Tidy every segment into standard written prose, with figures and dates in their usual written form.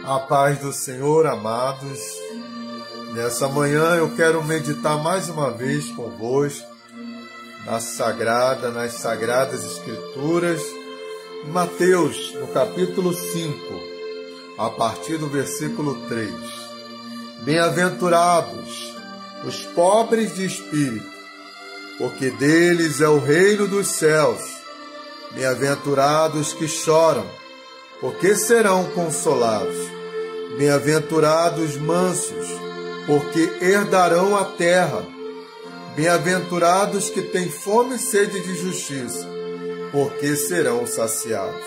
A paz do Senhor, amados. Nessa manhã eu quero meditar mais uma vez convosco nas Sagradas Escrituras, em Mateus, no capítulo 5, a partir do versículo 3. Bem-aventurados os pobres de espírito, porque deles é o reino dos céus. Bem-aventurados que choram, porque serão consolados. Bem-aventurados mansos, porque herdarão a terra. Bem-aventurados que têm fome e sede de justiça, porque serão saciados.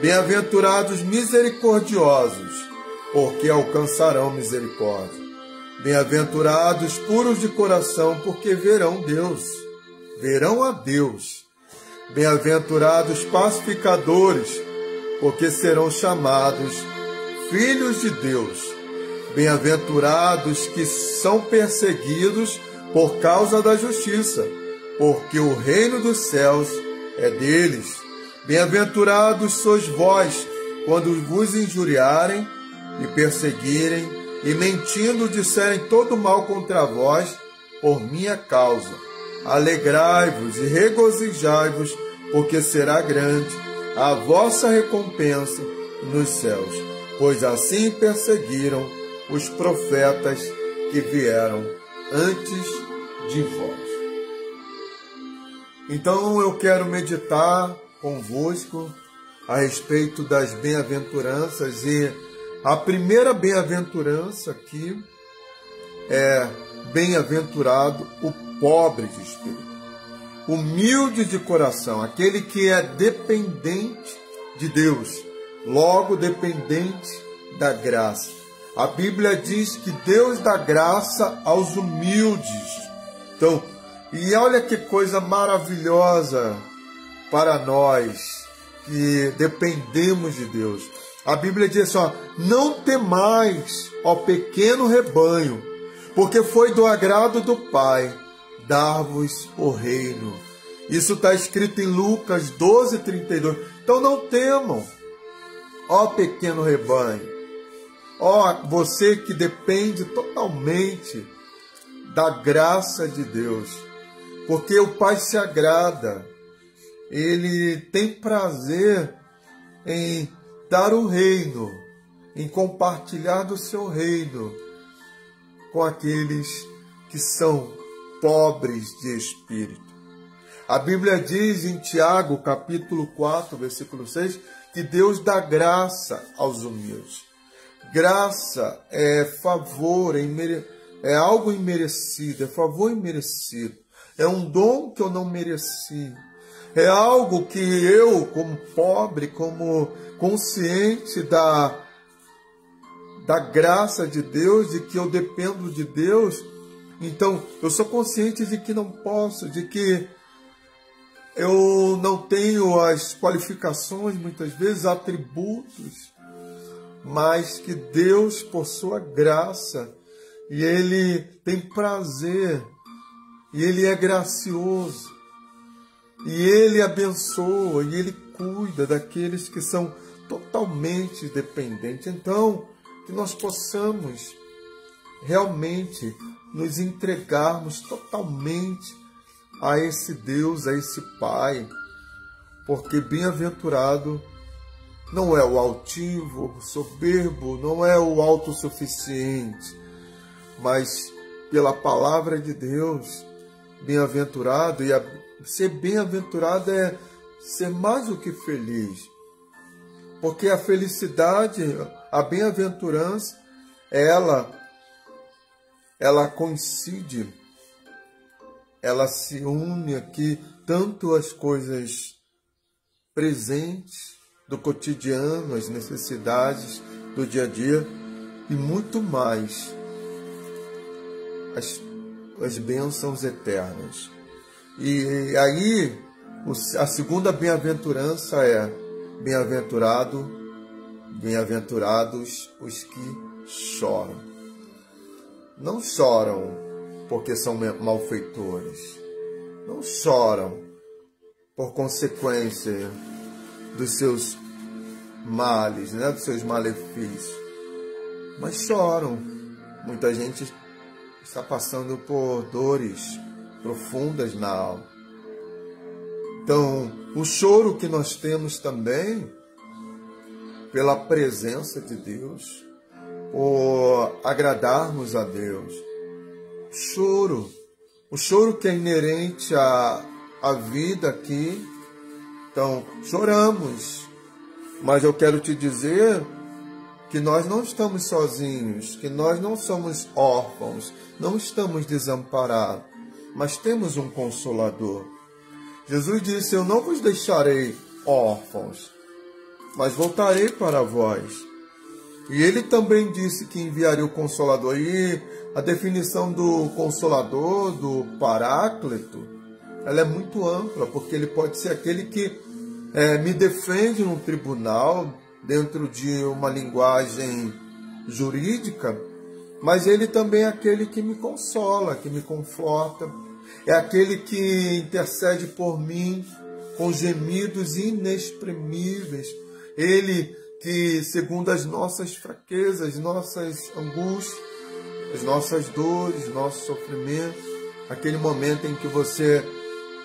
Bem-aventurados misericordiosos, porque alcançarão misericórdia. Bem-aventurados puros de coração, porque verão a Deus. Bem-aventurados pacificadores, porque serão chamados filhos de Deus. Bem-aventurados que são perseguidos por causa da justiça, porque o reino dos céus é deles. Bem-aventurados sois vós, quando vos injuriarem e perseguirem, e mentindo disserem todo mal contra vós, por minha causa. Alegrai-vos e regozijai-vos, porque será grande a vossa recompensa nos céus, pois assim perseguiram os profetas que vieram antes de vós. Então eu quero meditar convosco a respeito das bem-aventuranças, e a primeira bem-aventurança aqui é: bem-aventurado o pobre de espírito, humilde de coração, aquele que é dependente de Deus, logo dependente da graça. A Bíblia diz que Deus dá graça aos humildes. Então, e olha que coisa maravilhosa para nós que dependemos de Deus. A Bíblia diz assim, ó: não temais, ó pequeno rebanho, porque foi do agrado do Pai dar-vos o reino. Isso está escrito em Lucas 12:32. Então não temam, ó pequeno rebanho, ó você que depende totalmente da graça de Deus, porque o Pai se agrada, Ele tem prazer em dar o reino, em compartilhar do seu reino com aqueles que são pobres de espírito. A Bíblia diz em Tiago, capítulo 4, versículo 6, que Deus dá graça aos humildes. Graça é favor, é algo imerecido, é favor imerecido. É um dom que eu não mereci. É algo que eu, como pobre, como consciente da graça de Deus, de que eu dependo de Deus, então eu sou consciente de que não posso, de que eu não tenho as qualificações, muitas vezes, atributos, mas que Deus, por sua graça, e Ele tem prazer, e Ele é gracioso, e Ele abençoa, e Ele cuida daqueles que são totalmente dependentes. Então, que nós possamos realmente nos entregarmos totalmente a esse Deus, a esse Pai, porque bem-aventurado não é o altivo, o soberbo, não é o autossuficiente, mas pela palavra de Deus, bem-aventurado, e ser bem-aventurado é ser mais do que feliz, porque a felicidade, a bem-aventurança, ela coincide, ela se une aqui, tanto as coisas presentes do cotidiano, as necessidades do dia a dia, e muito mais as bênçãos eternas. E aí, a segunda bem-aventurança é: bem-aventurados os que choram. Não choram porque são malfeitores. Não choram por consequência dos seus males, né, dos seus malefícios. Mas choram. Muita gente está passando por dores profundas na alma. Então, o choro que nós temos também, pela presença de Deus, por agradarmos a Deus. O choro que é inerente à vida aqui. Então, choramos, mas eu quero te dizer que nós não estamos sozinhos, que nós não somos órfãos, não estamos desamparados, mas temos um Consolador. Jesus disse: eu não vos deixarei órfãos, mas voltarei para vós. E ele também disse que enviaria o Consolador. E a definição do Consolador, do Paráclito, ela é muito ampla, porque ele pode ser aquele que me defende no tribunal, dentro de uma linguagem jurídica, mas ele também é aquele que me consola, que me conforta, é aquele que intercede por mim com gemidos inexprimíveis, ele que, segundo as nossas fraquezas, nossas angústias, as nossas dores, nosso sofrimento, aquele momento em que você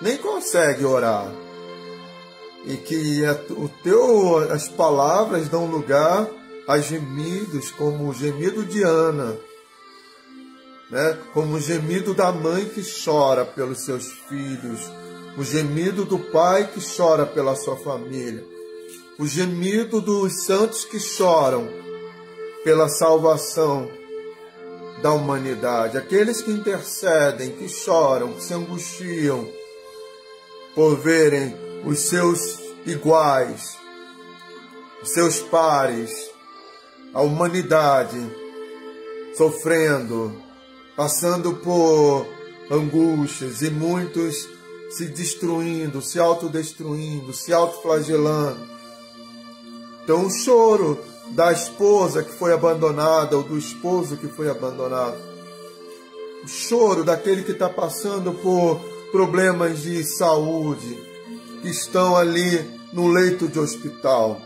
nem consegue orar, e que as palavras dão lugar a gemidos, como o gemido de Ana, né? Como o gemido da mãe que chora pelos seus filhos, o gemido do pai que chora pela sua família, o gemido dos santos que choram pela salvação da humanidade, aqueles que intercedem, que choram, que se angustiam por verem os seus iguais, os seus pares, a humanidade sofrendo, passando por angústias, e muitos se destruindo, se autodestruindo, se autoflagelando. Então o choro da esposa que foi abandonada, ou do esposo que foi abandonado, o choro daquele que está passando por problemas de saúde, que estão ali no leito de hospital,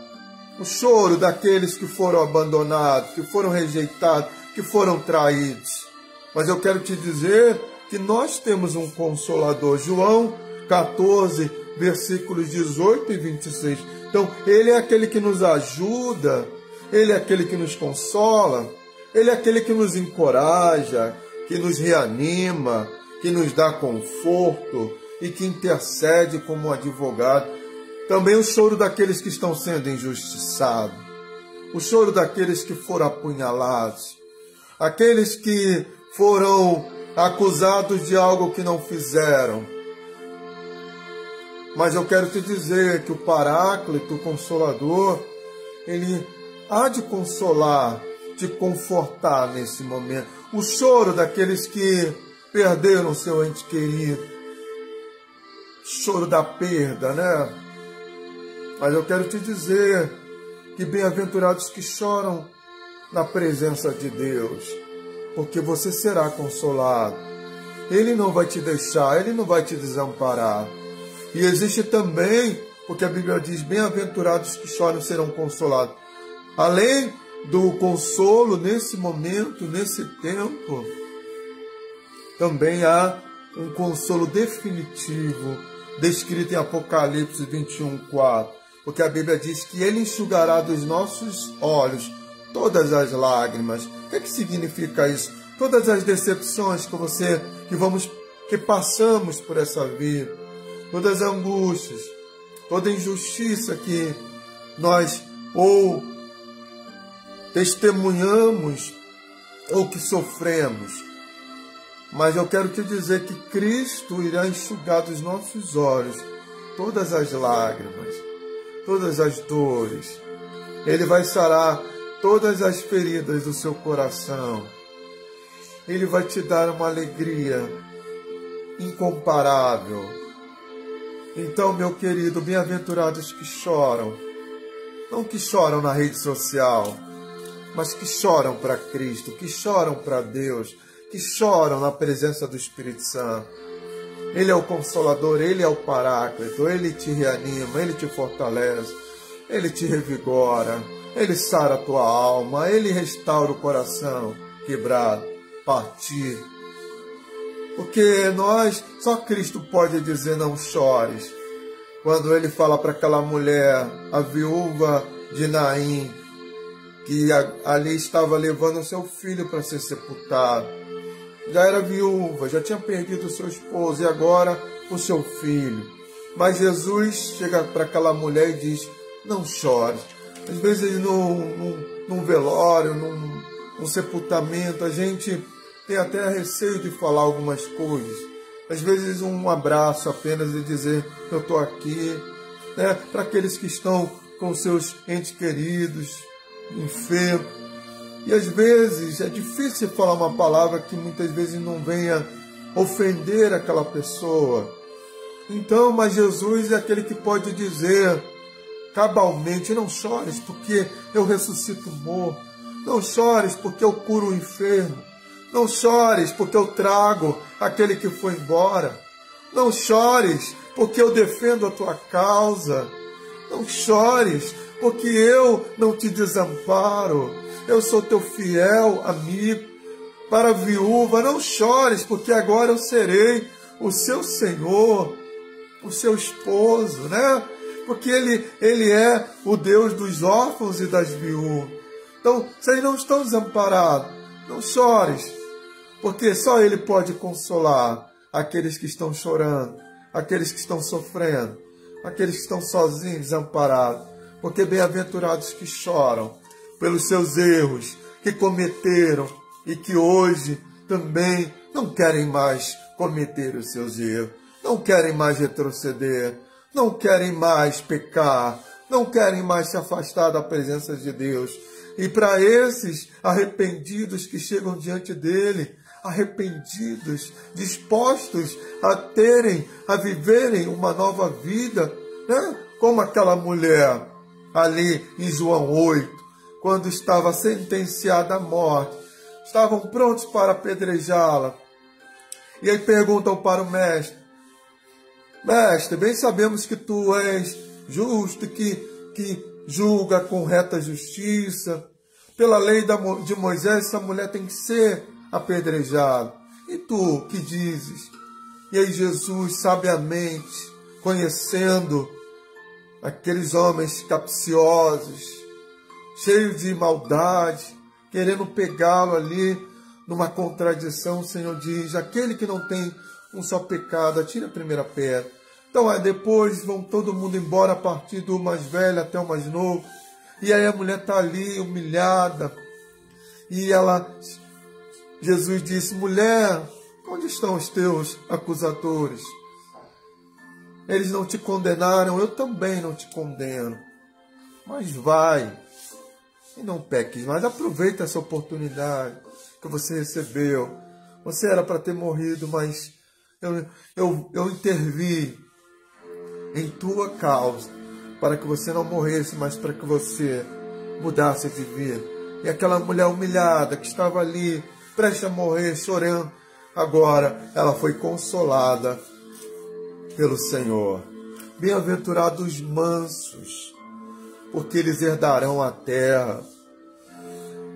o choro daqueles que foram abandonados, que foram rejeitados, que foram traídos. Mas eu quero te dizer que nós temos um Consolador. João 14, versículos 18 e 26. Então, ele é aquele que nos ajuda, ele é aquele que nos consola, ele é aquele que nos encoraja, que nos reanima, que nos dá conforto e que intercede como um advogado. Também o choro daqueles que estão sendo injustiçados, o choro daqueles que foram apunhalados, aqueles que foram acusados de algo que não fizeram. Mas eu quero te dizer que o Paráclito, o Consolador, ele há de consolar, de confortar nesse momento. O choro daqueles que perderam seu ente querido, choro da perda, né? Mas eu quero te dizer que bem-aventurados que choram na presença de Deus, porque você será consolado. Ele não vai te deixar, ele não vai te desamparar. E existe também, porque a Bíblia diz, bem-aventurados que choram serão consolados. Além do consolo nesse momento, nesse tempo, também há um consolo definitivo, descrito em Apocalipse 21:4. Porque a Bíblia diz que ele enxugará dos nossos olhos todas as lágrimas. O que significa isso? Todas as decepções que passamos por essa vida, todas as angústias, toda injustiça que nós ou testemunhamos ou que sofremos. Mas eu quero te dizer que Cristo irá enxugar dos nossos olhos todas as lágrimas, todas as dores. Ele vai sarar todas as feridas do seu coração. Ele vai te dar uma alegria incomparável. Então, meu querido, bem-aventurados que choram, não que choram na rede social, mas que choram para Cristo, que choram para Deus, que choram na presença do Espírito Santo. Ele é o Consolador, ele é o Paráclito, ele te reanima, ele te fortalece. Ele te revigora, Ele sara a tua alma, Ele restaura o coração quebrado, partido. Porque só Cristo pode dizer não chores. Quando Ele fala para aquela mulher, a viúva de Naim, que ali estava levando o seu filho para ser sepultado. Já era viúva, já tinha perdido o seu esposo e agora o seu filho. Mas Jesus chega para aquela mulher e diz, não chore. Às vezes num velório, num sepultamento, a gente tem até receio de falar algumas coisas. Às vezes um abraço apenas e dizer, eu estou aqui. Né? Para aqueles que estão com seus entes queridos, enfermos. E às vezes é difícil falar uma palavra que muitas vezes não venha ofender aquela pessoa. Então, mas Jesus é aquele que pode dizer cabalmente, não chores porque eu ressuscito o morto. Não chores porque eu curo o enfermo. Não chores porque eu trago aquele que foi embora. Não chores porque eu defendo a tua causa. Não chores porque eu não te desamparo. Eu sou teu fiel amigo. Para a viúva, não chores, porque agora eu serei o seu Senhor, o seu esposo, né? Porque ele é o Deus dos órfãos e das viúvas. Então, vocês não estão desamparados, não chores, porque só Ele pode consolar aqueles que estão chorando, aqueles que estão sofrendo, aqueles que estão sozinhos, desamparados. Porque bem-aventurados que choram pelos seus erros que cometeram e que hoje também não querem mais cometer os seus erros, não querem mais retroceder, não querem mais pecar, não querem mais se afastar da presença de Deus. E para esses arrependidos que chegam diante dele, arrependidos, dispostos a viverem uma nova vida, né? Como aquela mulher ali em João 8, quando estava sentenciada à morte, estavam prontos para apedrejá-la. E aí perguntam para o mestre, mestre, bem sabemos que tu és justo, que julga com reta justiça. Pela lei de Moisés, essa mulher tem que ser apedrejada. E tu, que dizes? E aí Jesus, sabiamente, conhecendo aqueles homens capciosos, cheios de maldade, querendo pegá-lo ali numa contradição, o Senhor diz, aquele que não tem um só pecado, atire a primeira pedra. Então, depois vão todo mundo embora, a partir do mais velho até o mais novo. E aí a mulher está ali, humilhada. E Jesus disse, mulher, onde estão os teus acusadores? Eles não te condenaram, eu também não te condeno. Mas vai e não peques mais. Aproveita essa oportunidade que você recebeu. Você era para ter morrido, mas eu intervi em tua causa, para que você não morresse, mas para que você mudasse de vida. E aquela mulher humilhada que estava ali, prestes a morrer, chorando, agora ela foi consolada pelo Senhor. Bem-aventurados os mansos, porque eles herdarão a terra.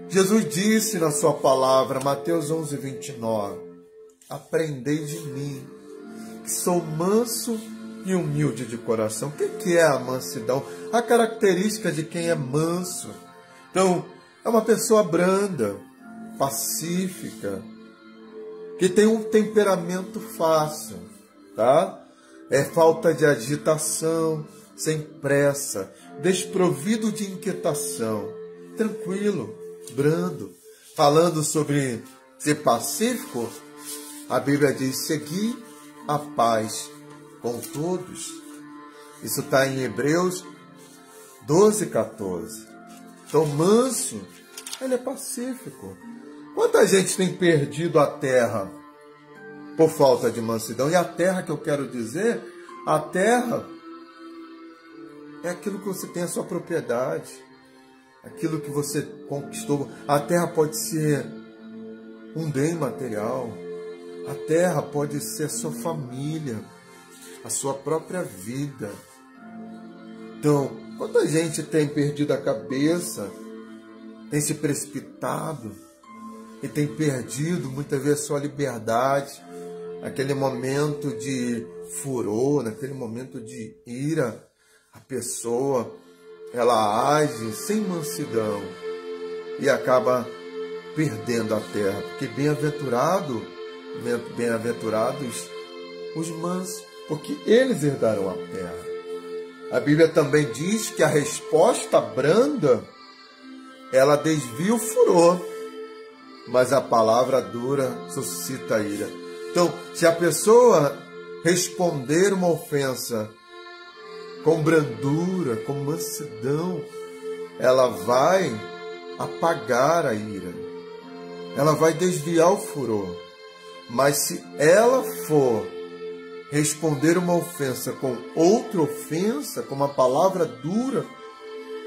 Jesus disse na sua palavra, Mateus 11, 29, aprendei de mim, que sou manso e humilde de coração. O que é a mansidão? A característica de quem é manso. Então, é uma pessoa branda, pacífica, que tem um temperamento fácil, tá? É falta de agitação, sem pressa, desprovido de inquietação, tranquilo, brando. Falando sobre ser pacífico, a Bíblia diz, segui a paz com todos. Isso está em Hebreus 12, 14. Então, manso, ele é pacífico. Quanta gente tem perdido a terra por falta de mansidão? E a terra que eu quero dizer, a terra é aquilo que você tem a sua propriedade, aquilo que você conquistou. A terra pode ser um bem material, a terra pode ser a sua família, a sua própria vida. Então, quanta gente tem perdido a cabeça, tem se precipitado e tem perdido muitas vezes a sua liberdade, naquele momento de furor, naquele momento de ira, a pessoa ela age sem mansidão e acaba perdendo a terra, porque bem-aventurados os mansos, porque eles herdarão a terra. A Bíblia também diz que a resposta branda, ela desvia o furor, mas a palavra dura suscita a ira. Então, se a pessoa responder uma ofensa com brandura, com mansidão, ela vai apagar a ira, ela vai desviar o furor. Mas se ela for responder uma ofensa com outra ofensa, com uma palavra dura,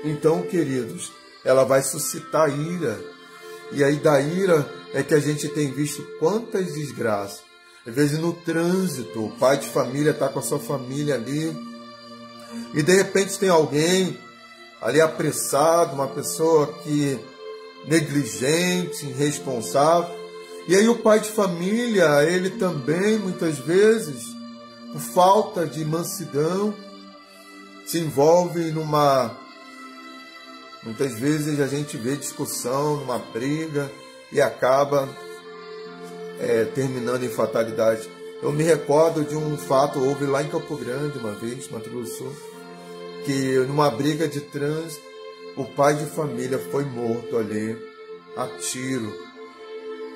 então, queridos, ela vai suscitar ira. E aí da ira é que a gente tem visto quantas desgraças. Às vezes no trânsito, o pai de família está com a sua família ali, e de repente tem alguém ali apressado, uma pessoa que negligente, irresponsável. E aí o pai de família, ele também, muitas vezes, por falta de mansidão, se envolve muitas vezes a gente vê discussão, numa briga, e acaba terminando em fatalidade. Eu me recordo de um fato, houve lá em Campo Grande, uma vez, Mato Grosso do Sul, que numa briga de trânsito, o pai de família foi morto ali, a tiro,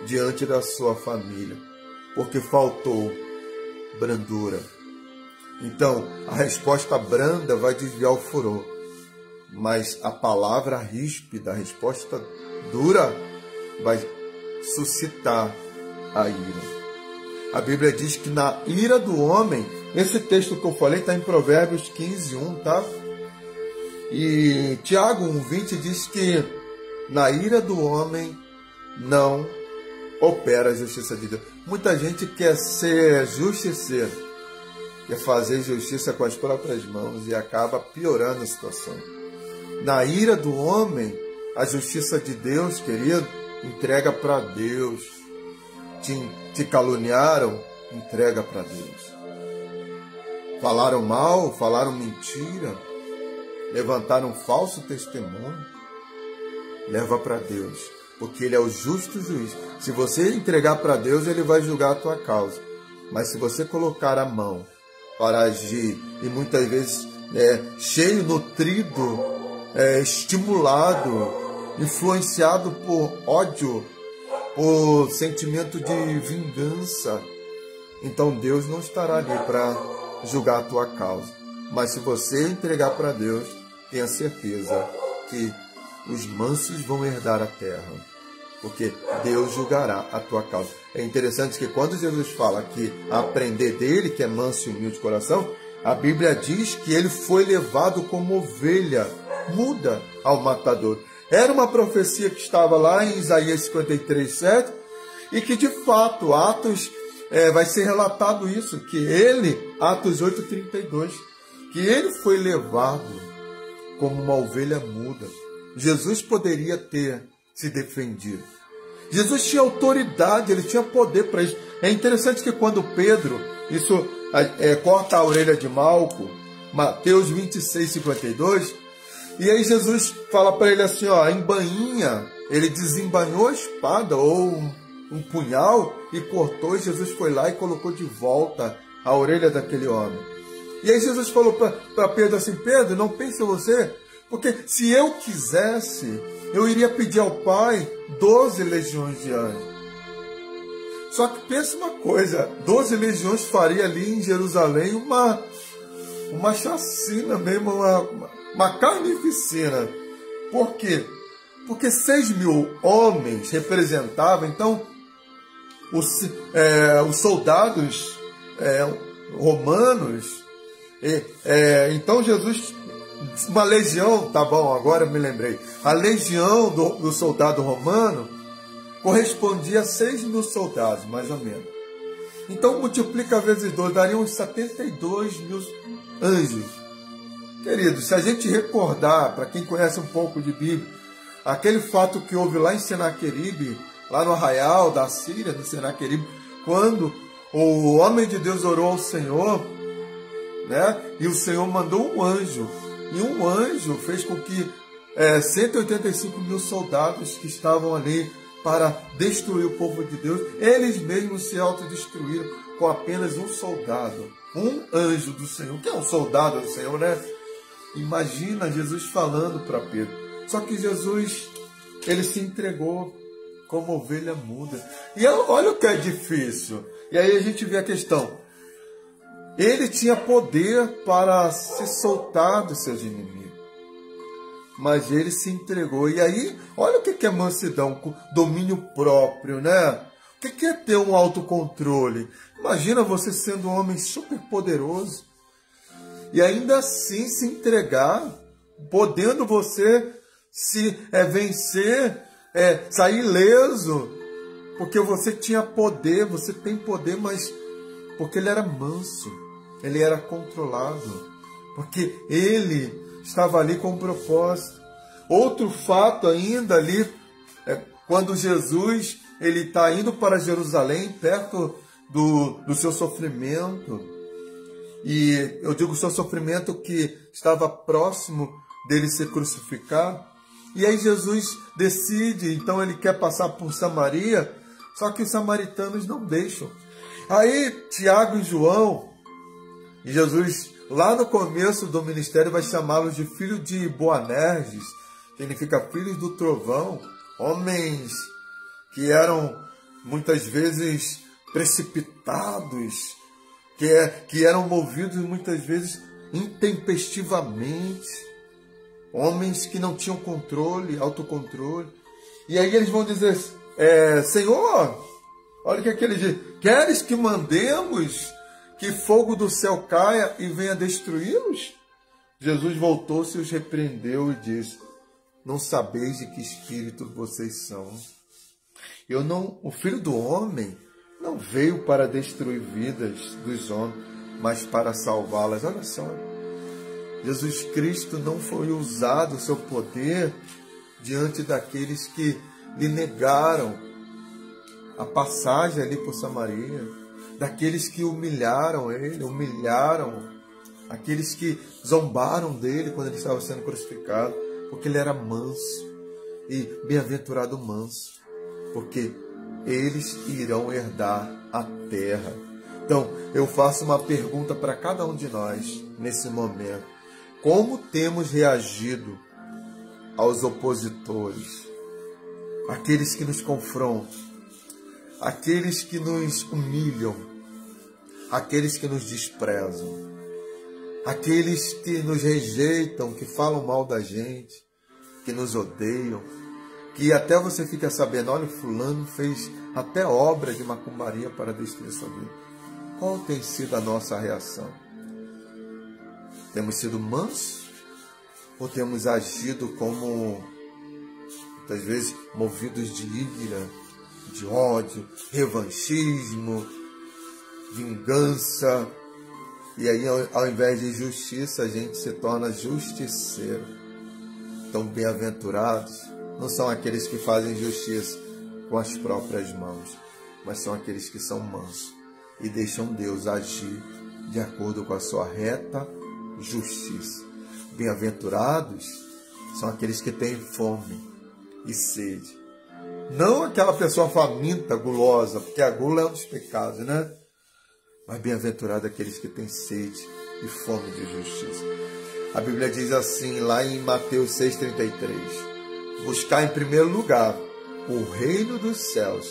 diante da sua família, porque faltou brandura. Então, a resposta branda vai desviar o furor, mas a palavra ríspida, a resposta dura, vai suscitar a ira. A Bíblia diz que na ira do homem, esse texto que eu falei está em Provérbios 15, 1, tá? E Tiago 1,20 diz que na ira do homem não opera a justiça de Deus. Muita gente quer ser justiceiro, quer fazer justiça com as próprias mãos e acaba piorando a situação. Na ira do homem, a justiça de Deus, querido, entrega para Deus. Te caluniaram, entrega para Deus. Falaram mal, falaram mentira, levantaram falso testemunho, leva para Deus, porque Ele é o justo juiz. Se você entregar para Deus, Ele vai julgar a tua causa. Mas se você colocar a mão para agir, e muitas vezes cheio, nutrido, estimulado, influenciado por ódio, por sentimento de vingança, então Deus não estará ali para julgar a tua causa. Mas se você entregar para Deus, tenha certeza que os mansos vão herdar a terra, porque Deus julgará a tua causa. É interessante que quando Jesus fala que aprender dele, que é manso e humilde de coração, a Bíblia diz que ele foi levado como ovelha muda ao matador. Era uma profecia que estava lá em Isaías 53:7, e que de fato Atos vai ser relatado isso, que ele, Atos 8:32, que ele foi levado como uma ovelha muda. Jesus poderia ter se defendido. Jesus tinha autoridade, ele tinha poder para isso. É interessante que quando Pedro, corta a orelha de Malco, Mateus 26:52, e aí Jesus fala para ele assim, embainha, ele desembainhou a espada ou um punhal e cortou, e Jesus foi lá e colocou de volta a orelha daquele homem. E aí Jesus falou para Pedro assim, Pedro, não pense você, porque se eu quisesse, eu iria pedir ao Pai 12 legiões de anjos. Só que pensa uma coisa, 12 legiões faria ali em Jerusalém uma chacina mesmo, uma carnificina. Por quê? Porque 6.000 homens representavam, então, os soldados romanos. Então Jesus, uma legião, tá bom, agora me lembrei, a legião do soldado romano correspondia a 6.000 soldados, mais ou menos. Então multiplica vezes 2, daria uns 72.000 anjos. Queridos, se a gente recordar, para quem conhece um pouco de Bíblia, aquele fato que houve lá em Senaqueribe, lá no arraial da Síria, no Senaqueribe, quando o homem de Deus orou ao Senhor, né? E o Senhor mandou um anjo, e um anjo fez com que 185 mil soldados que estavam ali para destruir o povo de Deus, eles mesmos se autodestruíram com apenas um soldado, um anjo do Senhor, que é um soldado do Senhor, né? Imagina Jesus falando para Pedro. Só que Jesus, ele se entregou como ovelha muda. E olha o que é difícil. E aí a gente vê a questão. Ele tinha poder para se soltar dos seus inimigos. Mas ele se entregou. E aí, olha o que é mansidão, domínio próprio, né? O que é ter um autocontrole? Imagina você sendo um homem super poderoso e ainda assim se entregar, podendo você se vencer, sair ileso, porque você tinha poder, você tem poder, mas porque ele era manso, ele era controlado, porque ele estava ali com um propósito. Outro fato ainda ali, quando Jesus ele está indo para Jerusalém, perto do seu sofrimento, e eu digo o seu sofrimento que estava próximo dele ser crucificado, e aí Jesus decide, então ele quer passar por Samaria, só que os samaritanos não deixam. Aí Tiago e João, e Jesus lá no começo do ministério vai chamá-los de filho de Boanerges, significa filhos do trovão, homens que eram muitas vezes precipitados, que eram movidos muitas vezes intempestivamente, homens que não tinham controle, autocontrole. E aí eles vão dizer, Senhor, olha o que ele diz, queres que mandemos que fogo do céu caia e venha destruí-los? Jesus voltou-se e os repreendeu e disse, não sabeis de que espírito vocês são. O Filho do Homem não veio para destruir vidas dos homens, mas para salvá-las. Olha só, Jesus Cristo não foi usado o seu poder diante daqueles que lhe negaram a passagem ali por Samaria, daqueles que humilharam ele, aqueles que zombaram dele quando ele estava sendo crucificado, porque ele era manso, e bem-aventurado manso, porque eles irão herdar a terra. Então, eu faço uma pergunta para cada um de nós nesse momento. Como temos reagido aos opositores, aqueles que nos confrontam, aqueles que nos humilham, aqueles que nos desprezam, aqueles que nos rejeitam, que falam mal da gente, que nos odeiam, que até você fica sabendo, olha, fulano fez até obra de macumbaria para destruir sua vida. Qual tem sido a nossa reação? Temos sido mansos ou temos agido como, muitas vezes, movidos de ira, de ódio, revanchismo, vingança? E aí, ao invés de justiça, a gente se torna justiceiro. Então, bem-aventurados não são aqueles que fazem justiça com as próprias mãos, mas são aqueles que são mansos e deixam Deus agir de acordo com a sua reta justiça. Bem-aventurados são aqueles que têm fome e sede. Não aquela pessoa faminta, gulosa, porque a gula é um dos pecados, né? Mas bem-aventurado aqueles que têm sede e fome de justiça. A Bíblia diz assim, lá em Mateus 6,33, buscar em primeiro lugar o reino dos céus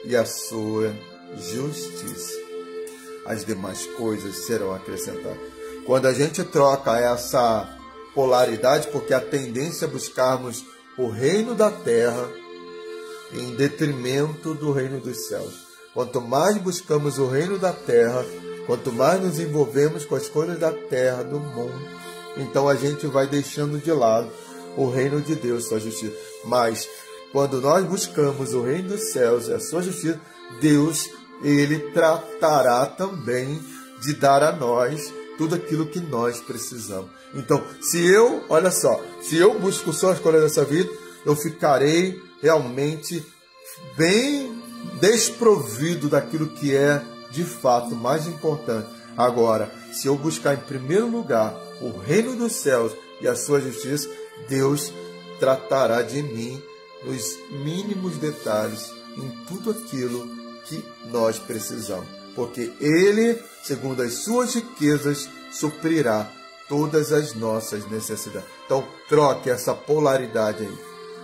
e a sua justiça. As demais coisas serão acrescentadas. Quando a gente troca essa polaridade, porque a tendência é buscarmos o reino da terra em detrimento do reino dos céus. Quanto mais buscamos o reino da terra, quanto mais nos envolvemos com as coisas da terra, do mundo, então a gente vai deixando de lado o reino de Deus, sua justiça. Mas quando nós buscamos o reino dos céus e a sua justiça, Deus, ele tratará também de dar a nós tudo aquilo que nós precisamos. Então, olha só, se eu busco só as coisas dessa vida, eu ficarei realmente bem desprovido daquilo que é, de fato, mais importante. Agora, se eu buscar em primeiro lugar o reino dos céus e a sua justiça, Deus tratará de mim nos mínimos detalhes, em tudo aquilo que nós precisamos. Porque Ele, segundo as suas riquezas, suprirá todas as nossas necessidades. Então, troque essa polaridade aí.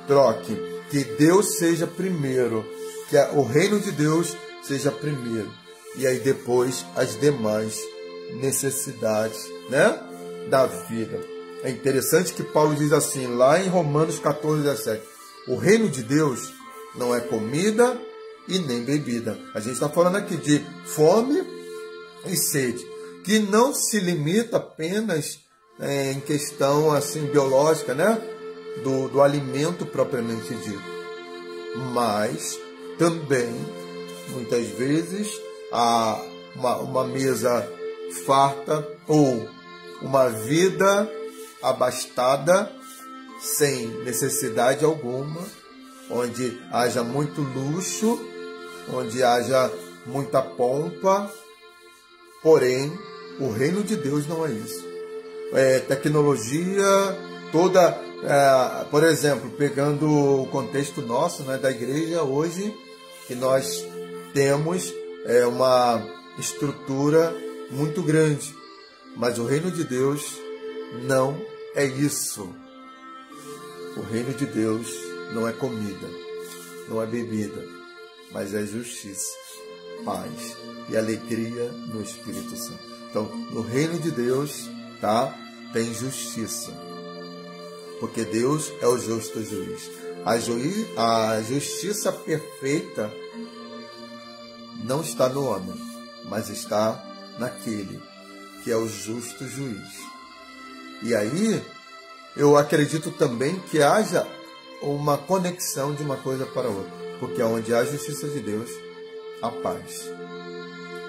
Troque. Que Deus seja primeiro. Que o reino de Deus seja primeiro. E aí depois as demais necessidades, né, da vida. É interessante que Paulo diz assim, lá em Romanos 14, 17. O reino de Deus não é comida e nem bebida. A gente está falando aqui de fome e sede, que não se limita apenas em questão assim biológica, né, do alimento propriamente dito, mas também muitas vezes uma mesa farta ou uma vida abastada sem necessidade alguma, onde haja muito luxo, onde haja muita pompa. Porém, o reino de Deus não é isso. Tecnologia toda, por exemplo, pegando o contexto nosso, né, da igreja hoje, que nós temos uma estrutura muito grande, mas o reino de Deus não é isso. O reino de Deus não é comida, não é bebida, mas é justiça, paz e alegria no Espírito Santo. Então, no reino de Deus, tá, tem justiça, porque Deus é o justo juiz. A justiça perfeita não está no homem, mas está naquele que é o justo juiz. E aí, eu acredito também que haja uma conexão de uma coisa para outra, porque onde há a justiça de Deus, há paz.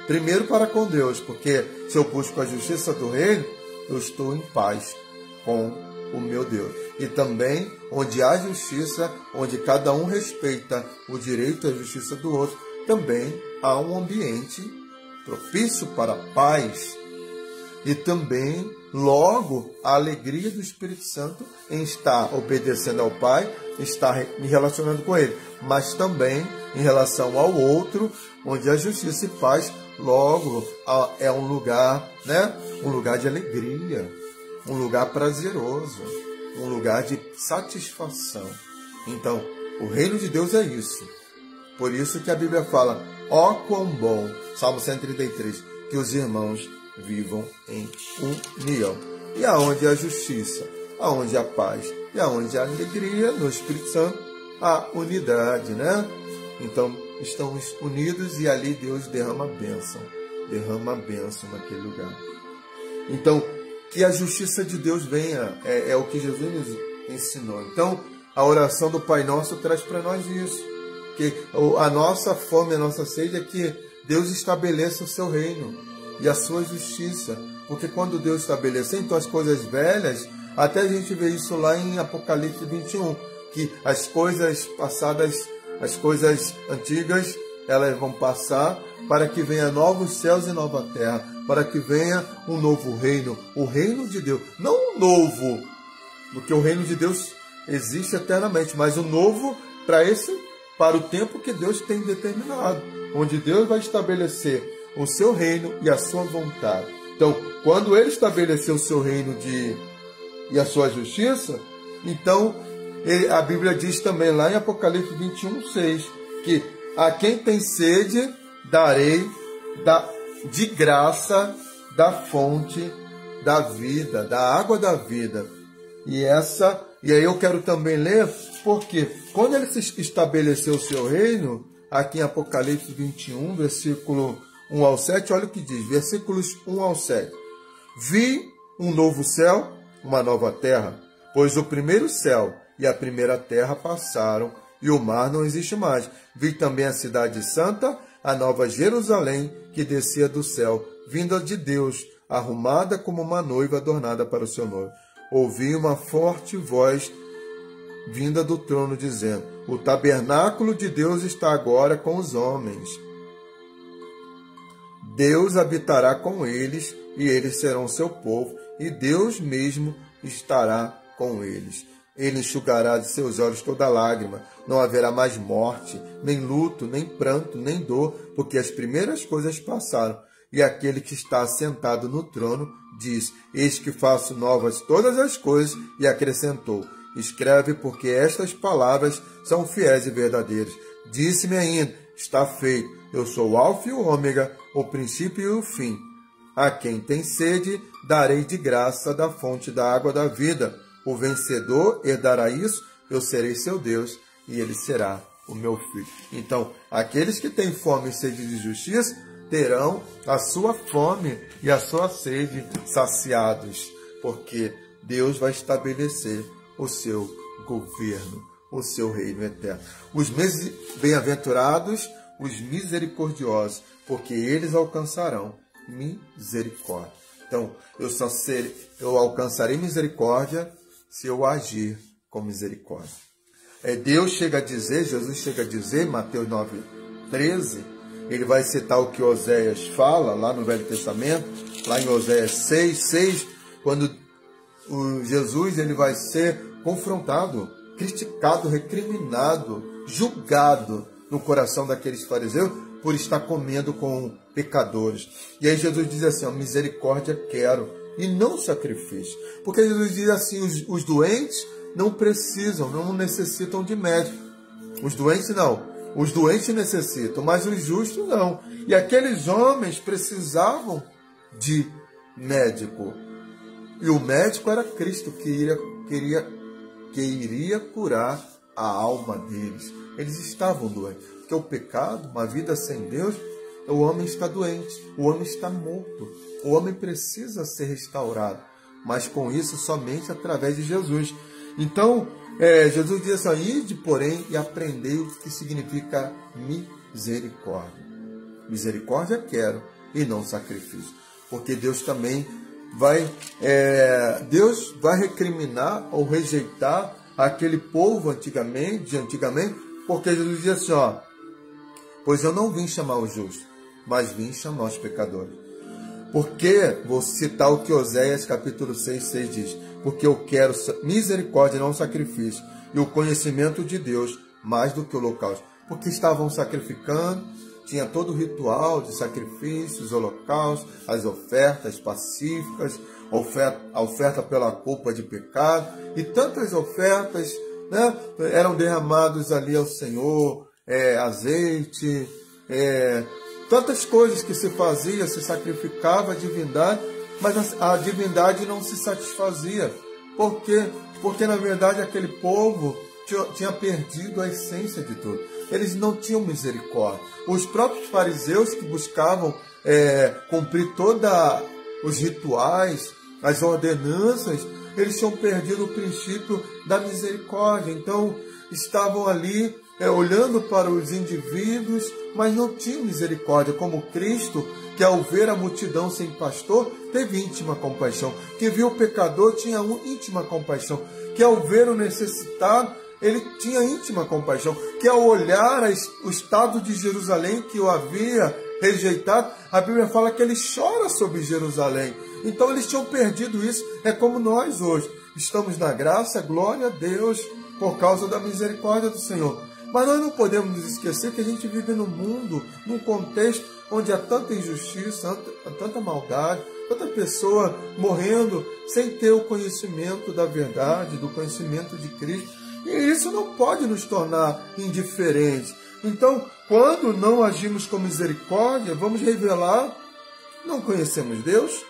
Primeiro para com Deus, porque se eu busco a justiça do reino, eu estou em paz com o meu Deus. E também, onde há justiça, onde cada um respeita o direito à justiça do outro, também há um ambiente propício para a paz. E também, logo, a alegria do Espírito Santo em estar obedecendo ao Pai, estar me relacionando com Ele, mas também em relação ao outro, onde a justiça e paz, logo, é um lugar, né? Um lugar de alegria, um lugar prazeroso, um lugar de satisfação. Então, o reino de Deus é isso. Por isso que a Bíblia fala, ó quão bom, Salmo 133, que os irmãos vivam em união. E aonde há justiça, aonde há paz e aonde há alegria no Espírito Santo, há unidade, né? Então, estamos unidos e ali Deus derrama bênção naquele lugar. Então, que a justiça de Deus venha, é o que Jesus nos ensinou. Então, a oração do Pai Nosso traz para nós isso, que a nossa fome, a nossa sede é que Deus estabeleça o seu reino e a sua justiça, porque quando Deus estabelecer, então as coisas velhas, até a gente vê isso lá em Apocalipse 21, que as coisas passadas, as coisas antigas, elas vão passar para que venha novos céus e nova terra, para que venha um novo reino, o reino de Deus, não um novo, porque o reino de Deus existe eternamente, mas o novo para o tempo que Deus tem determinado, onde Deus vai estabelecer o seu reino e a sua vontade. Então, quando Ele estabeleceu o seu reino e a sua justiça, então a Bíblia diz também lá em Apocalipse 21, 6, que a quem tem sede darei de graça da fonte da vida, da água da vida. E aí eu quero também ler, porque quando Ele estabeleceu o seu reino, aqui em Apocalipse 21, versículo 1 ao 7, olha o que diz, versículos 1 ao 7. Vi um novo céu, uma nova terra, pois o primeiro céu e a primeira terra passaram, e o mar não existe mais. Vi também a cidade santa, a nova Jerusalém, que descia do céu, vinda de Deus, arrumada como uma noiva adornada para o seu noivo. Ouvi uma forte voz vinda do trono, dizendo: o tabernáculo de Deus está agora com os homens. Deus habitará com eles, e eles serão seu povo, e Deus mesmo estará com eles. Ele enxugará de seus olhos toda lágrima. Não haverá mais morte, nem luto, nem pranto, nem dor, porque as primeiras coisas passaram. E aquele que está assentado no trono diz: eis que faço novas todas as coisas, e acrescentou: escreve, porque estas palavras são fiéis e verdadeiras. Disse-me ainda: está feito. Eu sou o Alfa e o Ômega, o princípio e o fim. A quem tem sede, darei de graça da fonte da água da vida. O vencedor herdará isso, eu serei seu Deus, e ele será o meu filho. Então, aqueles que têm fome e sede de justiça terão a sua fome e a sua sede saciados, porque Deus vai estabelecer o seu governo, o seu reino eterno. Os bem-aventurados, os misericordiosos, porque eles alcançarão misericórdia. Então, eu alcançarei misericórdia se eu agir com misericórdia. Jesus chega a dizer, Mateus 9:13, ele vai citar o que Oséias fala lá no Velho Testamento, lá em Oséias 6:6, quando Jesus ele vai ser confrontado, criticado, recriminado, julgado no coração daqueles fariseus por estar comendo com pecadores. E aí Jesus diz assim: misericórdia quero e não sacrifício. Porque Jesus diz assim: os doentes não precisam, não necessitam de médico. Os doentes não. Os doentes necessitam, mas os justos não. E aqueles homens precisavam de médico. E o médico era Cristo, que iria curar a alma deles. Eles estavam doentes. Porque o pecado, uma vida sem Deus, o homem está doente, o homem está morto. O homem precisa ser restaurado. Mas com isso somente através de Jesus. Então, Jesus diz assim: ide, porém, e aprendei o que significa misericórdia. Misericórdia quero e não sacrifício. Porque Deus também vai recriminar ou rejeitar aquele povo de antigamente, porque Jesus diz assim: pois eu não vim chamar os justos, mas vim chamar os pecadores. Porque, vou citar o que Oséias capítulo 6:6 diz: porque eu quero misericórdia e não sacrifício, e o conhecimento de Deus mais do que o holocausto. Porque estavam sacrificando, tinha todo o ritual de sacrifícios, holocaustos, as ofertas pacíficas, a oferta pela culpa de pecado, e tantas ofertas, né, eram derramados ali ao Senhor, azeite, tantas coisas que se fazia, se sacrificava a divindade, mas a divindade não se satisfazia. Por quê? Porque, na verdade, aquele povo tinha perdido a essência de tudo. Eles não tinham misericórdia. Os próprios fariseus que buscavam cumprir todos os rituais, as ordenanças, eles tinham perdido o princípio da misericórdia. Então, estavam ali olhando para os indivíduos, mas não tinham misericórdia, como Cristo, que ao ver a multidão sem pastor, teve íntima compaixão, que viu o pecador, tinha íntima compaixão, que ao ver o necessitado, ele tinha íntima compaixão, que ao olhar o estado de Jerusalém que o havia rejeitado, a Bíblia fala que ele chora sobre Jerusalém. Então eles tinham perdido isso. É como nós hoje, estamos na graça, glória a Deus, por causa da misericórdia do Senhor. Mas nós não podemos nos esquecer que a gente vive num mundo, num contexto onde há tanta injustiça, tanta maldade, tanta pessoa morrendo sem ter o conhecimento da verdade, do conhecimento de Cristo. E isso não pode nos tornar indiferentes. Então, quando não agimos com misericórdia, vamos revelar, não conhecemos Deus,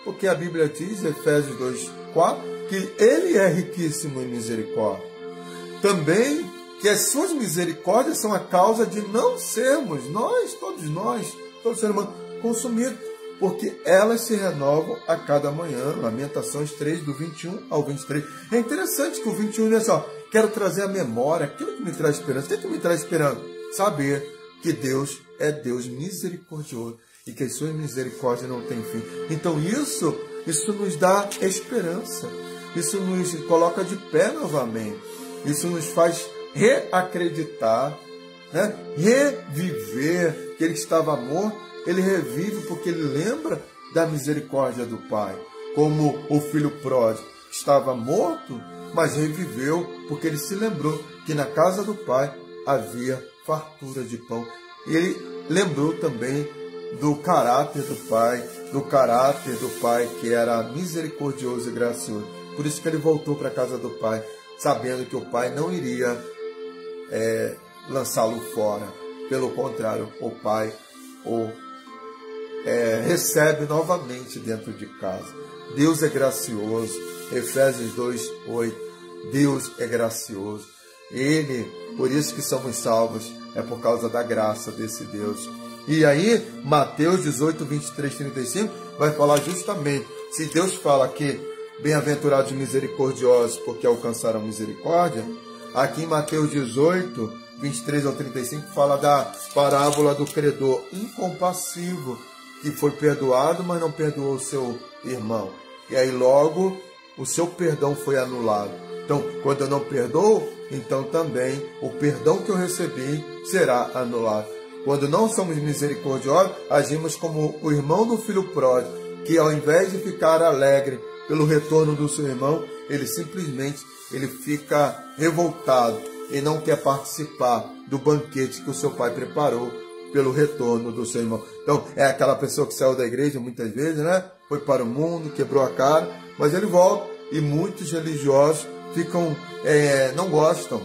porque a Bíblia diz, Efésios 2:4, que Ele é riquíssimo em misericórdia. Também que as suas misericórdias são a causa de não sermos todos ser humano, consumidos, porque elas se renovam a cada manhã. Lamentações 3, do 21 ao 23. É interessante que o 21 diz assim: quero trazer à memória aquilo que me traz esperança. O que é que me traz esperança? Saber que Deus é Deus misericordioso, e que as suas misericórdias não têm fim. Então isso nos dá esperança, isso nos coloca de pé novamente, isso nos faz reacreditar, né? Reviver, que ele estava morto, ele revive porque ele lembra da misericórdia do Pai, como o filho pródigo estava morto, mas reviveu porque ele se lembrou que na casa do Pai havia fartura de pão. E ele lembrou também do caráter do Pai que era misericordioso e gracioso. Por isso que ele voltou para a casa do Pai, sabendo que o Pai não iria lançá-lo fora. Pelo contrário, o Pai o recebe novamente dentro de casa. Deus é gracioso. Efésios 2:8. Deus é gracioso. Ele, por isso que somos salvos, é por causa da graça desse Deus. E aí, Mateus 18, 23, 35, vai falar justamente, se Deus fala que bem-aventurados misericordiosos, porque alcançaram misericórdia, aqui em Mateus 18, 23 ao 35, fala da parábola do credor incompassivo, que foi perdoado, mas não perdoou o seu irmão. E aí logo o seu perdão foi anulado. Então, quando eu não perdoo, então também o perdão que eu recebi será anulado. Quando não somos misericordiosos, agimos como o irmão do filho pródigo, que ao invés de ficar alegre pelo retorno do seu irmão, ele simplesmente fica revoltado e não quer participar do banquete que o seu pai preparou pelo retorno do seu irmão. Então, é aquela pessoa que saiu da igreja muitas vezes, né? Foi para o mundo, quebrou a cara, mas ele volta. E muitos religiosos não gostam,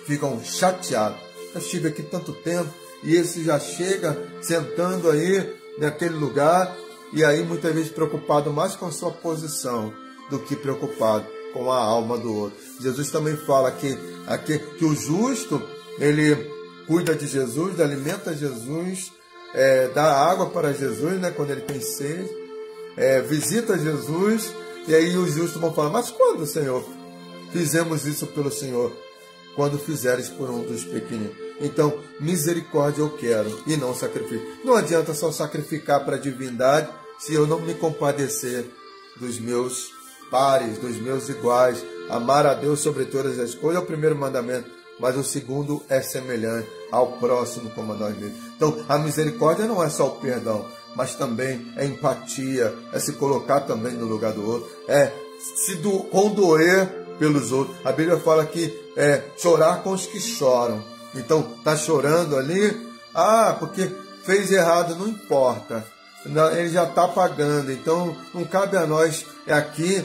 ficam chateados. Eu estive aqui tanto tempo e esse já chega sentando aí naquele lugar e aí muitas vezes preocupado mais com a sua posição do que preocupado com a alma do outro. Jesus também fala que o justo, ele cuida de Jesus, alimenta Jesus, dá água para Jesus, né, quando ele tem sede, visita Jesus. E aí os justos vão falar, mas quando, Senhor, fizemos isso pelo Senhor? Quando fizeres por um dos pequeninos. Então, misericórdia eu quero e não sacrifício. Não adianta só sacrificar para a divindade se eu não me compadecer dos meus pares, dos meus iguais. Amar a Deus sobre todas as coisas é o primeiro mandamento, mas o segundo é semelhante ao próximo como a nós mesmos. Então, a misericórdia não é só o perdão, mas também é empatia, é se colocar também no lugar do outro, é se condoer pelos outros. A Bíblia fala que chorar com os que choram. Então, está chorando ali, porque fez errado, não importa, ele já está pagando. Então, não cabe a nós aqui,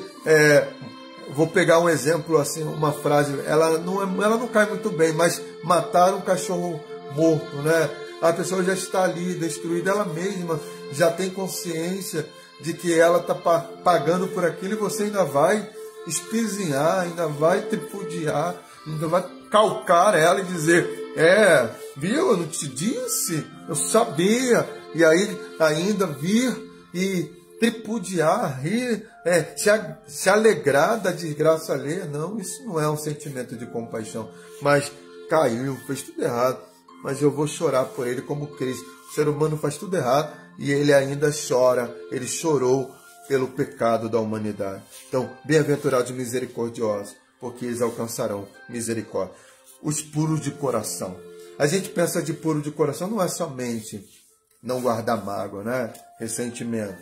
vou pegar um exemplo, assim, uma frase, ela não cai muito bem, mas matar um cachorro morto, né? A pessoa já está ali destruída, ela mesma já tem consciência de que ela está pagando por aquilo e você ainda vai espizinhar, ainda vai tripudiar, ainda vai calcar ela e dizer, viu, eu não te disse, eu sabia, e aí ainda vir e tripudiar, rir, se alegrar da desgraça alheia. Não, isso não é um sentimento de compaixão, mas caiu, fez tudo errado, mas eu vou chorar por ele como Cristo. O ser humano faz tudo errado e ele ainda chora, ele chorou pelo pecado da humanidade. Então, bem-aventurados misericordiosos, porque eles alcançarão misericórdia. Os puros de coração. A gente pensa de puro de coração, não é somente não guardar mágoa, né? Ressentimento.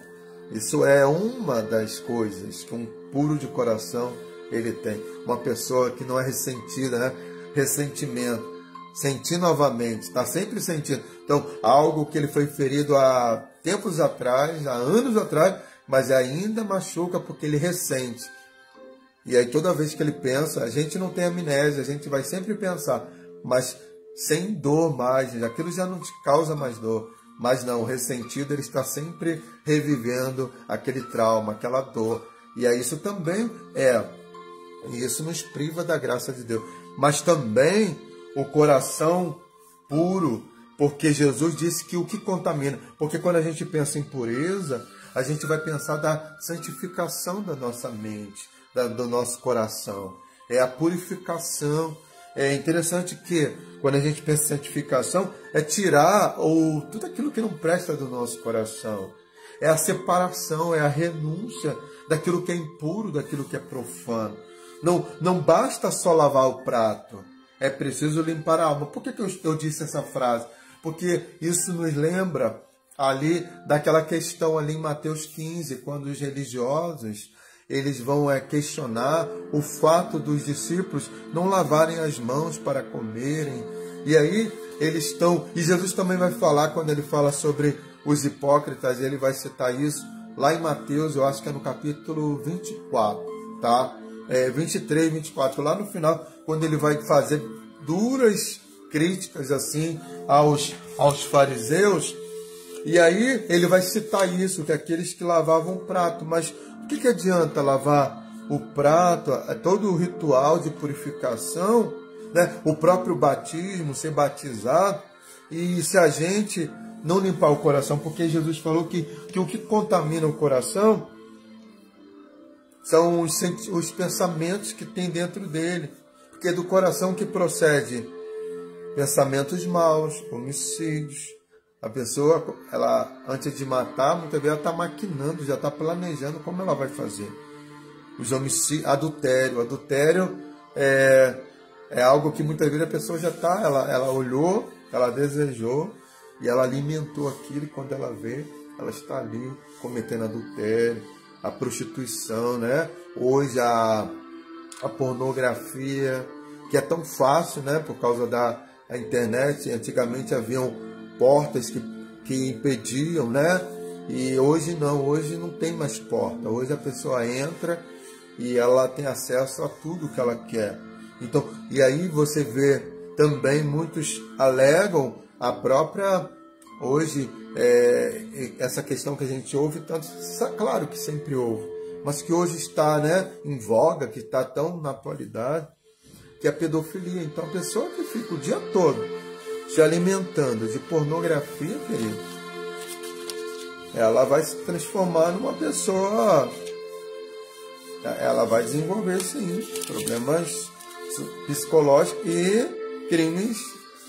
Isso é uma das coisas que um puro de coração ele tem. Uma pessoa que não é ressentida, né? Ressentimento. Sentir novamente, está sempre sentindo. Então, algo que ele foi ferido há tempos atrás, há anos atrás, mas ainda machuca porque ele ressente. E aí toda vez que ele pensa, a gente não tem amnésia, a gente vai sempre pensar, mas sem dor mais, aquilo já não te causa mais dor. Mas não, o ressentido ele está sempre revivendo aquele trauma, aquela dor. E aí isso também e isso nos priva da graça de Deus. Mas também o coração puro, porque Jesus disse que o que contamina, porque quando a gente pensa em pureza, a gente vai pensar da santificação da nossa mente, do nosso coração. É a purificação. É interessante que quando a gente pensa em santificação, é tirar tudo aquilo que não presta do nosso coração. É a separação, é a renúncia daquilo que é impuro, daquilo que é profano. Não basta só lavar o prato, é preciso limpar a alma. Por que eu disse essa frase? Porque isso nos lembra ali daquela questão ali em Mateus 15, quando os religiosos eles vão questionar o fato dos discípulos não lavarem as mãos para comerem. E aí eles estão... E Jesus também vai falar, quando ele fala sobre os hipócritas, ele vai citar isso lá em Mateus, eu acho que é no capítulo 24, tá? 23, 24, lá no final, quando ele vai fazer duras críticas assim aos fariseus. E aí ele vai citar isso, que aqueles que lavavam o prato. Mas o que adianta lavar o prato? É todo o ritual de purificação, né? O próprio batismo, ser batizado. E se a gente não limpar o coração, porque Jesus falou que o que contamina o coração são os pensamentos que tem dentro dele. Porque é do coração que procede pensamentos maus, homicídios. A pessoa, ela, antes de matar, muitas vezes ela está maquinando, já está planejando como ela vai fazer. Os homicídios, adultério. Adultério é algo que muitas vezes a pessoa já está, ela olhou, ela desejou e ela alimentou aquilo, e quando ela vê, ela está ali cometendo adultério, a prostituição, né? Hoje a pornografia, que é tão fácil, né? Por causa da internet. Antigamente haviam portas que impediam, né? E hoje não tem mais porta. Hoje a pessoa entra e ela tem acesso a tudo que ela quer. Então, e aí você vê também, muitos alegam a própria, hoje, essa questão que a gente ouve tanto, claro que sempre houve, mas que hoje está, né, em voga, que está tão na atualidade, que é a pedofilia. Então a pessoa que fica o dia todo se alimentando de pornografia, querido, ela vai se transformar numa pessoa, ela vai desenvolver, sim, problemas psicológicos e crimes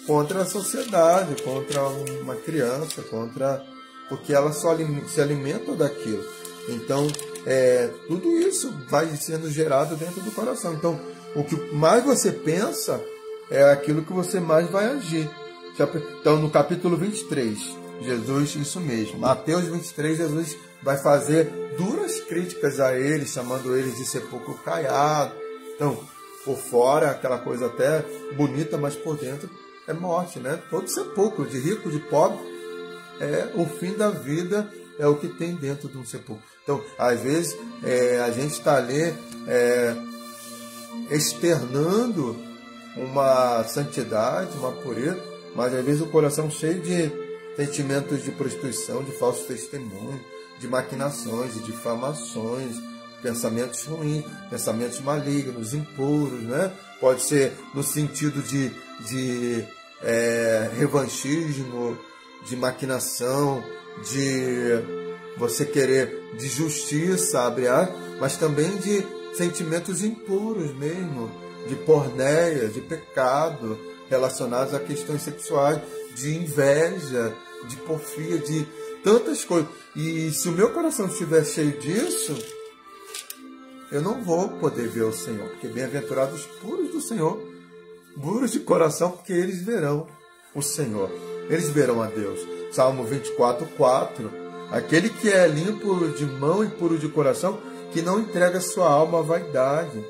contra a sociedade, contra uma criança, porque ela só se alimenta daquilo. Então, tudo isso vai sendo gerado dentro do coração. Então, o que mais você pensa é aquilo que você mais vai agir. Então, no capítulo 23, Jesus, isso mesmo, Mateus 23, Jesus vai fazer duras críticas a eles, chamando eles de sepulcro caiado. Então, por fora, aquela coisa até bonita, mas por dentro é morte, né? Todo sepulcro, de rico, de pobre, o fim da vida é o que tem dentro de um sepulcro. Então, às vezes, a gente está ali externando uma santidade, uma pureza, mas às vezes o coração cheio de sentimentos de prostituição, de falso testemunho, de maquinações, de difamações, pensamentos ruins, pensamentos malignos, impuros, né? Pode ser no sentido de revanchismo, de maquinação, de você querer de justiça, mas também de sentimentos impuros mesmo, de porneia, de pecado, relacionados a questões sexuais, de inveja, de porfia, de tantas coisas. E se o meu coração estiver cheio disso, eu não vou poder ver o Senhor, porque bem-aventurados os puros do Senhor, puros de coração, porque eles verão o Senhor, eles verão a Deus. Salmo 24, 4, aquele que é limpo de mão e puro de coração, que não entrega sua alma à vaidade,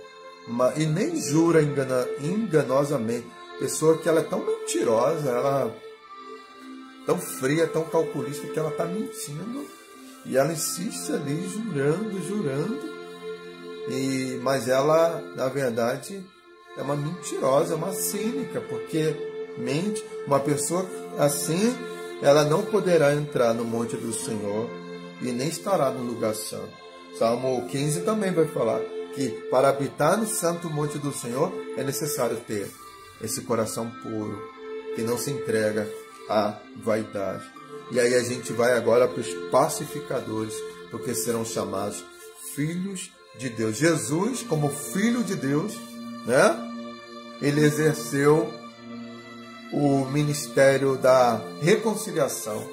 e nem jura enganosamente. Pessoa que ela é tão mentirosa, ela tão fria, tão calculista, que ela está mentindo, e ela insiste ali jurando, mas ela, na verdade, é uma mentirosa, é uma cínica, porque mente. Uma pessoa assim, ela não poderá entrar no monte do Senhor e nem estará no lugar santo. Salmo 15 também vai falar que para habitar no santo monte do Senhor é necessário ter esse coração puro, que não se entrega à vaidade. E aí a gente vai agora para os pacificadores, porque serão chamados filhos de Deus. Jesus, como filho de Deus, né? Ele exerceu ministério da reconciliação.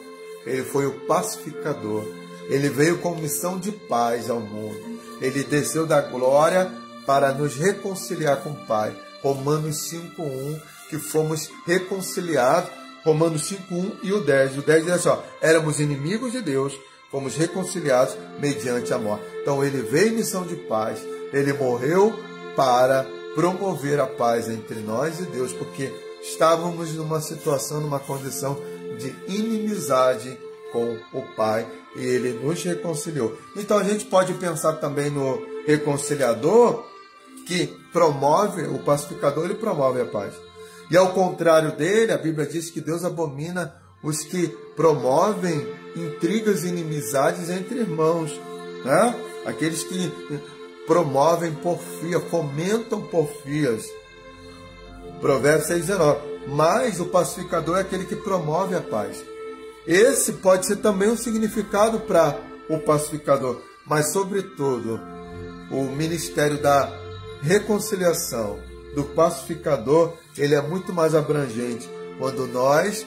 Ele foi o pacificador. Ele veio com missão de paz ao mundo. Ele desceu da glória para nos reconciliar com o Pai. Romanos 5:1, que fomos reconciliados. Romanos 5:1 e o 10. O 10 diz assim, éramos inimigos de Deus, fomos reconciliados mediante a morte. Então ele veio em missão de paz. Ele morreu para promover a paz entre nós e Deus, porque estávamos numa situação, numa condição de inimizade com o Pai, e ele nos reconciliou. Então a gente pode pensar também no reconciliador, que promove, o pacificador, ele promove a paz. E ao contrário dele, a Bíblia diz que Deus abomina os que promovem intrigas e inimizades entre irmãos, né? Aqueles que promovem porfia, fomentam porfias. Provérbios 6:19. Mas o pacificador é aquele que promove a paz. Esse pode ser também um significado para o pacificador, mas sobretudo o ministério da reconciliação do pacificador, ele é muito mais abrangente quando nós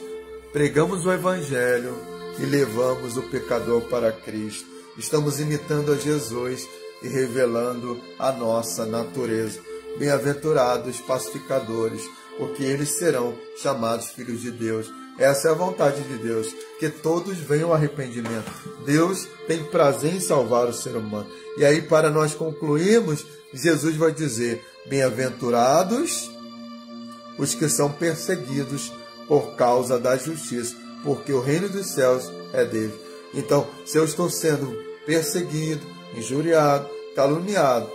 pregamos o Evangelho e levamos o pecador para Cristo. Estamos imitando a Jesus e revelando a nossa natureza. Bem-aventurados pacificadores, porque eles serão chamados filhos de Deus. Essa é a vontade de Deus, que todos venham ao arrependimento. Deus tem prazer em salvar o ser humano. E aí, para nós concluirmos, Jesus vai dizer, bem-aventurados os que são perseguidos por causa da justiça, porque o reino dos céus é deles. Então, se eu estou sendo perseguido, injuriado, caluniado,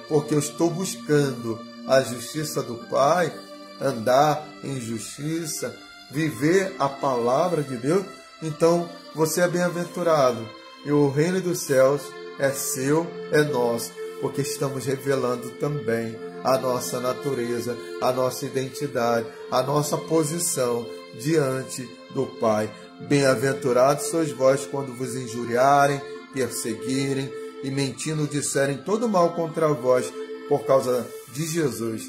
porque eu estou buscando a justiça do Pai, andar em justiça, viver a palavra de Deus, então você é bem-aventurado. E o reino dos céus é seu, é nosso, porque estamos revelando também a nossa natureza, a nossa identidade, a nossa posição diante do Pai. Bem-aventurados sois vós quando vos injuriarem, perseguirem e mentindo disserem todo mal contra vós por causa de Jesus.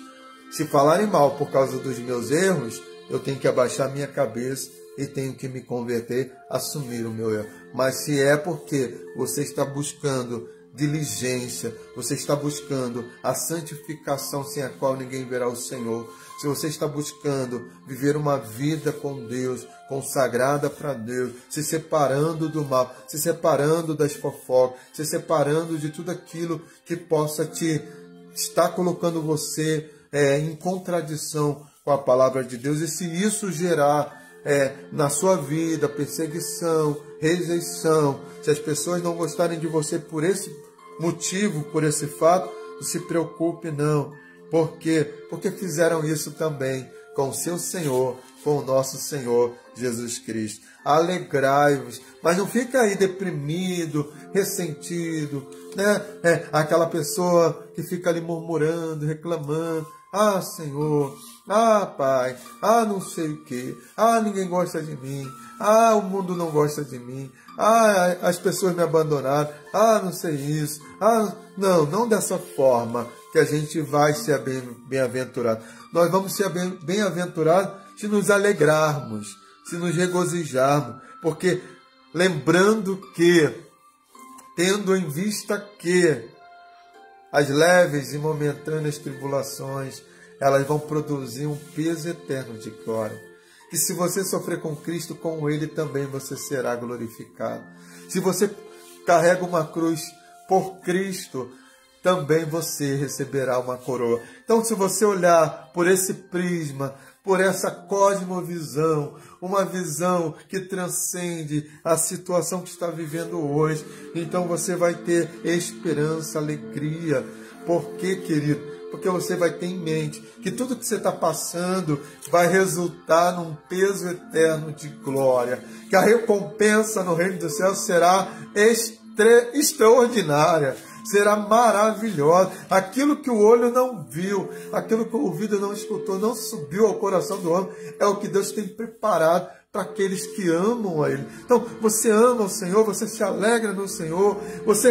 Se falarem mal por causa dos meus erros, eu tenho que abaixar minha cabeça e tenho que me converter, assumir o meu erro. Mas se é porque você está buscando diligência, você está buscando a santificação sem a qual ninguém verá o Senhor, se você está buscando viver uma vida com Deus, consagrada para Deus, se separando do mal, se separando das fofocas, se separando de tudo aquilo que possa te estar colocando você em contradição com a palavra de Deus, e se isso gerar na sua vida perseguição, rejeição, se as pessoas não gostarem de você por esse motivo, por esse fato, não se preocupe não. Por quê? Porque fizeram isso também com o seu Senhor, com o nosso Senhor Jesus Cristo. Alegrai-vos, mas não fica aí deprimido, ressentido, né? Aquela pessoa que fica ali murmurando, reclamando. Ah, Senhor, ah, Pai, ah, não sei o quê, ah, ninguém gosta de mim, ah, o mundo não gosta de mim, ah, as pessoas me abandonaram, ah, não sei isso, ah, não dessa forma que a gente vai ser bem-aventurado. Nós vamos ser bem-aventurados se nos alegrarmos, se nos regozijarmos, porque lembrando que, tendo em vista que as leves e momentâneas tribulações, elas vão produzir um peso eterno de glória. Que se você sofrer com Cristo, com Ele também você será glorificado. Se você carrega uma cruz por Cristo, também você receberá uma coroa. Então, se você olhar por esse prisma, por essa cosmovisão, uma visão que transcende a situação que está vivendo hoje, então você vai ter esperança, alegria. Por quê, querido? Porque você vai ter em mente que tudo que você está passando vai resultar num peso eterno de glória, que a recompensa no reino dos céus será extraordinária, será maravilhosa. Aquilo que o olho não viu, aquilo que o ouvido não escutou, não subiu ao coração do homem, é o que Deus tem preparado para aqueles que amam a Ele. Então, você ama o Senhor, você se alegra no Senhor, você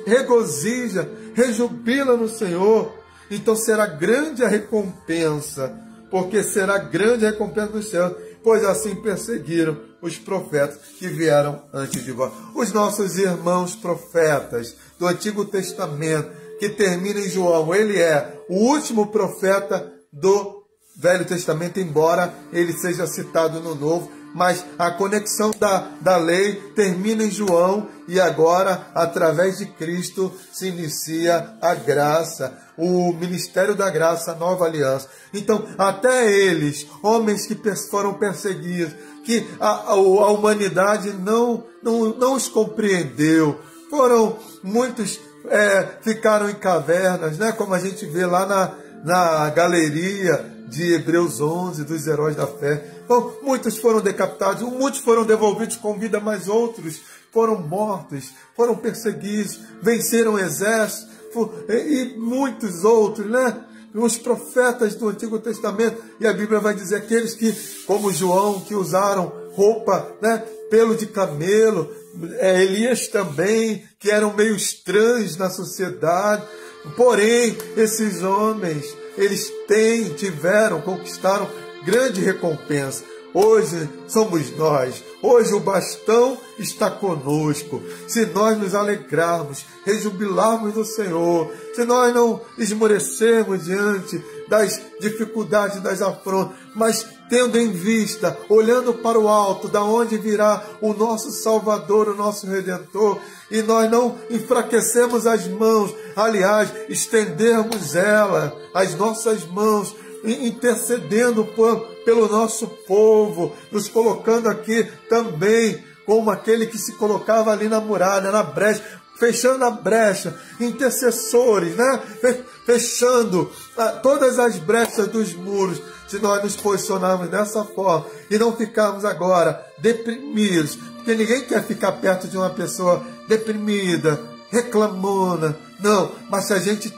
regozija, rejubila no Senhor. Então será grande a recompensa porque será grande a recompensa dos céus, pois assim perseguiram os profetas que vieram antes de vós. Os nossos irmãos profetas do Antigo Testamento, que termina em João, ele é o último profeta do Velho Testamento, embora ele seja citado no Novo, mas a conexão da lei termina em João e agora, através de Cristo, se inicia a graça, o ministério da graça, a nova aliança. Então, até eles, homens que foram perseguidos, que a humanidade não os compreendeu, muitos ficaram em cavernas, né? Como a gente vê lá na galeria de Hebreus 11, dos heróis da fé. Então, muitos foram decapitados, muitos foram devolvidos com vida, mas outros foram mortos, foram perseguidos, venceram o exército, e muitos outros, né? Os profetas do Antigo Testamento, e a Bíblia vai dizer aqueles que, como João, que usaram roupa, né? Pelo de camelo, Elias também, que eram meio estranhos na sociedade. Porém, esses homens, eles conquistaram grande recompensa. Hoje somos nós, hoje o bastão está conosco. Se nós nos alegrarmos, rejubilarmos do Senhor, se nós não esmorecermos diante das dificuldades, das afrontas, mas tendo em vista, olhando para o alto, da onde virá o nosso Salvador, o nosso Redentor, e nós não enfraquecemos as mãos, aliás, estendermos as nossas mãos, intercedendo pelo nosso povo, nos colocando aqui também como aquele que se colocava ali na muralha, na brecha, fechando a brecha, intercessores, né? Fechando todas as brechas dos muros. Se nós nos posicionarmos dessa forma e não ficarmos agora deprimidos, porque ninguém quer ficar perto de uma pessoa deprimida, reclamona, não, mas se a gente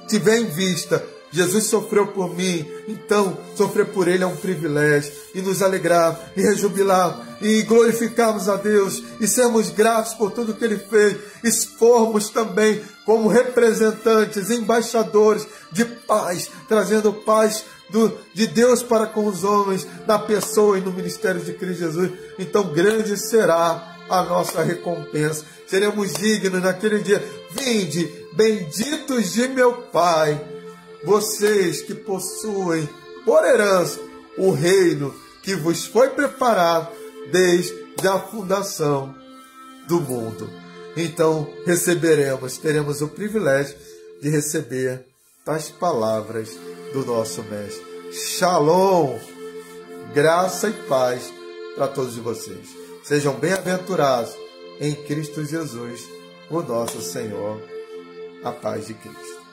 tiver em vista, Jesus sofreu por mim, então sofrer por ele é um privilégio, e nos alegrar, e rejubilar, e glorificarmos a Deus, e sermos gratos por tudo que ele fez, e formos também como representantes, embaixadores de paz, trazendo paz de Deus para com os homens, na pessoa e no ministério de Cristo Jesus. Então grande será a nossa recompensa, seremos dignos naquele dia. Vinde, benditos de meu Pai, vocês que possuem por herança o reino que vos foi preparado desde a fundação do mundo. Então teremos o privilégio de receber tais palavras do nosso Mestre. Shalom, graça e paz para todos vocês. Sejam bem-aventurados em Cristo Jesus, o nosso Senhor. A paz de Cristo.